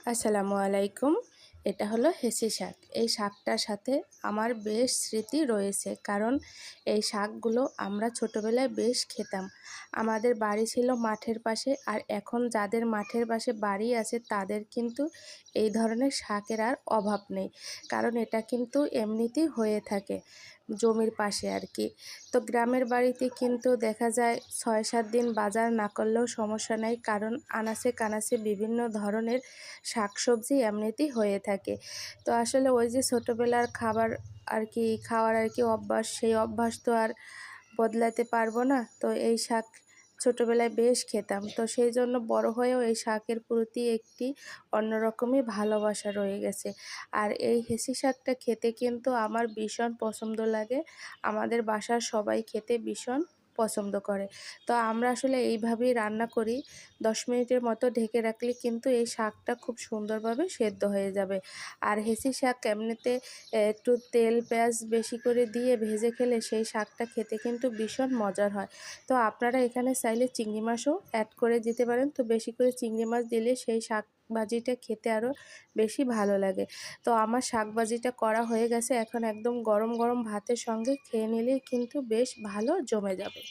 আসসালামু আলাইকুম। এটা হলো হেঁচি শাক। এই শাকটার সাথে আমার বেশ স্মৃতি রয়েছে। কারণ এই শাকগুলো আমরা ছোটোবেলায় বেশ খেতাম। আমাদের বাড়ি ছিল মাঠের পাশে, আর এখন যাদের মাঠের পাশে বাড়ি আছে তাদের কিন্তু এই ধরনের শাকের আর অভাব নেই। কারণ এটা কিন্তু এমনিতেই হয়ে থাকে জমির পাশে আর কি। তো গ্রামের বাড়িতে কিন্তু দেখা যায় ৬-৭ দিন বাজার না করলেও সমস্যা নাই, কারণ আনাচে কানাচে বিভিন্ন ধরনের শাকসবজি এমনিতেই হয়ে থাকে। তো আসলে ওই যে ছোটোবেলার খাবার আর কি, খাওয়ার আর কি অভ্যাস, সেই অভ্যাস তো আর বদলাতে পারবো না। তো এই শাক ছোটোবেলায় বেশ খেতাম। তো সেই জন্য বড় হয়েও এই শাকের প্রতি একটি অন্যরকমই ভালোবাসা রয়ে গেছে। আর এই হেঁচি শাকটা খেতে কিন্তু আমার ভীষণ পছন্দ লাগে। আমাদের বাসার সবাই খেতে ভীষণ পছন্দ করে। তো আমরা আসলে এইভাবেই রান্না করি। ১০ মিনিটের মতো ঢেকে রাখলে কিন্তু এই শাকটা খুব সুন্দরভাবে সেদ্ধ হয়ে যাবে। আর হেঁচি শাক এমনিতে একটু তেল পেঁয়াজ বেশি করে দিয়ে ভেজে খেলে সেই শাকটা খেতে কিন্তু ভীষণ মজার হয়। তো আপনারা এখানে চাইলে চিংড়ি মাছও অ্যাড করে দিতে পারেন। তো বেশি করে চিংড়ি মাছ দিলে সেই শাক ভাজিটা খেতে আরও বেশি ভালো লাগে। তো আমার শাক ভাজিটা করা হয়ে গেছে। এখন একদম গরম গরম ভাতের সঙ্গে খেয়ে নিলেই কিন্তু বেশ ভালো জমে যাবে।